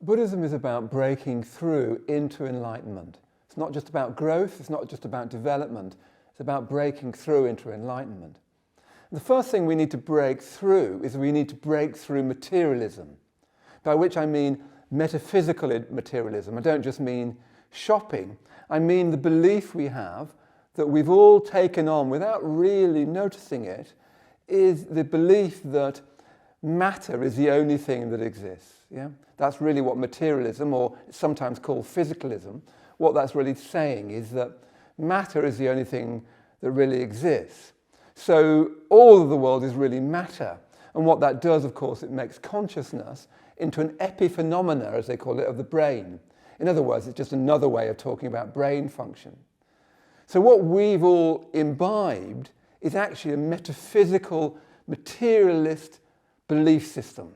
Buddhism is about breaking through into enlightenment. It's not just about growth, it's not just about development, it's about breaking through into enlightenment. And the first thing we need to break through is we need to break through materialism, by which I mean metaphysical materialism. I don't just mean shopping, I mean the belief we have that we've all taken on without really noticing it, is the belief that matter is the only thing that exists. Yeah? That's really what materialism, or it's sometimes called physicalism, what that's really saying is that matter is the only thing that really exists. So all of the world is really matter. And what that does, of course, it makes consciousness into an epiphenomena, as they call it, of the brain. In other words, it's just another way of talking about brain function. So what we've all imbibed is actually a metaphysical, materialist belief system.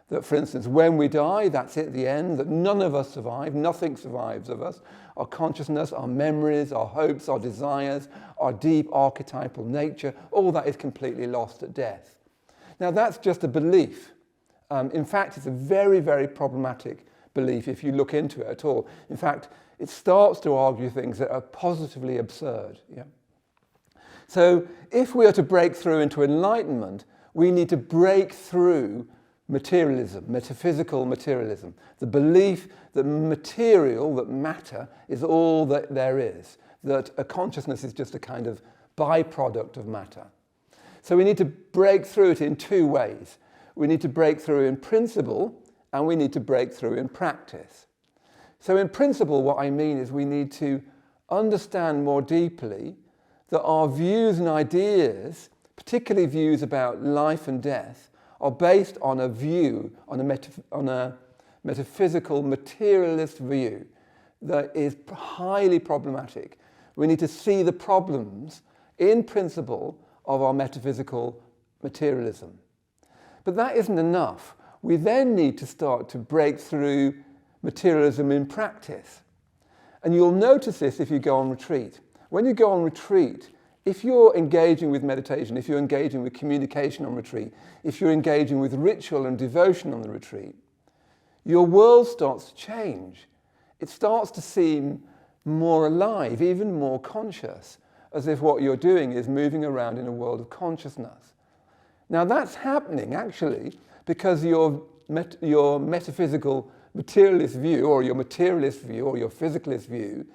That, for instance, when we die, that's it, the end, that none of us survive, nothing survives of us. Our consciousness, our memories, our hopes, our desires, our deep archetypal nature, all that is completely lost at death. Now that's just a belief. In fact, it's a very, very problematic belief if you look into it at all. In fact, it starts to argue things that are positively absurd. Yeah? So if we are to break through into enlightenment, we need to break through materialism, metaphysical materialism, the belief that material, that matter, is all that there is, that a consciousness is just a kind of byproduct of matter. So we need to break through it in two ways. We need to break through in principle, and we need to break through in practice. So in principle, what I mean is we need to understand more deeply that our views and ideas, particularly views about life and death, are based on a view, on a metaphysical, materialist view that is highly problematic. We need to see the problems in principle of our metaphysical materialism. But that isn't enough. We then need to start to break through materialism in practice. And you'll notice this if you go on retreat. When you go on retreat, if you're engaging with meditation, if you're engaging with communication on retreat, if you're engaging with ritual and devotion on the retreat, your world starts to change. It starts to seem more alive, even more conscious, as if what you're doing is moving around in a world of consciousness. Now that's happening actually because your metaphysical materialist view, or your materialist view, or your physicalist view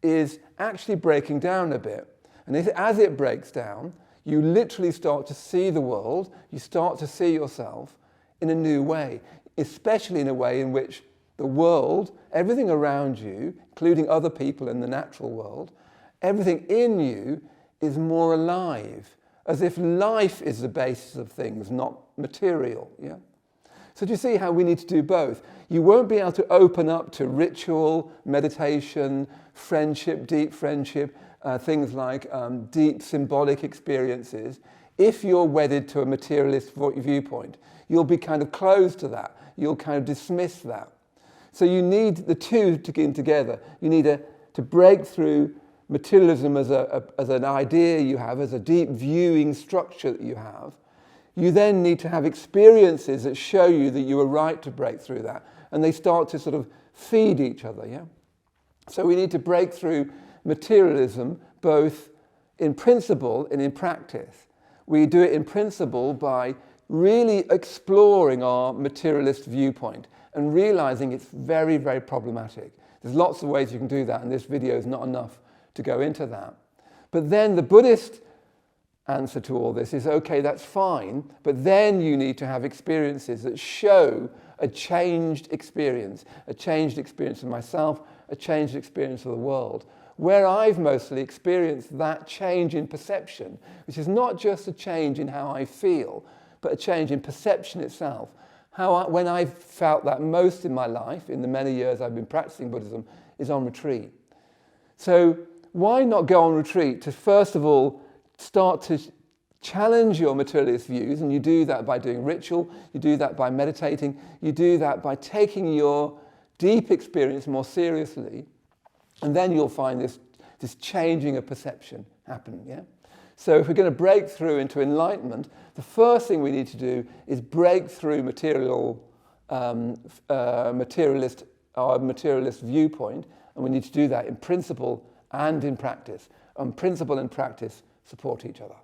is actually breaking down a bit. And as it breaks down, you literally start to see the world, you start to see yourself in a new way, especially in a way in which the world, everything around you, including other people in the natural world, everything in you is more alive, as if life is the basis of things, not material. Yeah? So do you see how we need to do both? You won't be able to open up to ritual, meditation, friendship, deep friendship, things like deep symbolic experiences, if you're wedded to a materialist viewpoint. You'll be kind of closed to that. You'll kind of dismiss that. So you need the two to get in together. You need to break through materialism as an idea you have, as a deep viewing structure that you have. You then need to have experiences that show you that you were right to break through that. And they start to sort of feed each other, yeah? So we need to break through materialism both in principle and in practice. We do it in principle by really exploring our materialist viewpoint and realizing it's very, very problematic. There's lots of ways you can do that, and this video is not enough to go into that. But then the Buddhist answer to all this is, okay, that's fine, but then you need to have experiences that show a changed experience of myself, a changed experience of the world, where I've mostly experienced that change in perception, which is not just a change in how I feel, but a change in perception itself. When I've felt that most in my life, in the many years I've been practicing Buddhism, is on retreat. So why not go on retreat to, first of all, start to challenge your materialist views, and you do that by doing ritual, you do that by meditating, you do that by taking your deep experience more seriously, and then you'll find this changing of perception happen, yeah? So if we're going to break through into enlightenment, the first thing we need to do is break through material materialist viewpoint, and we need to do that in principle and in practice. And principle and practice support each other.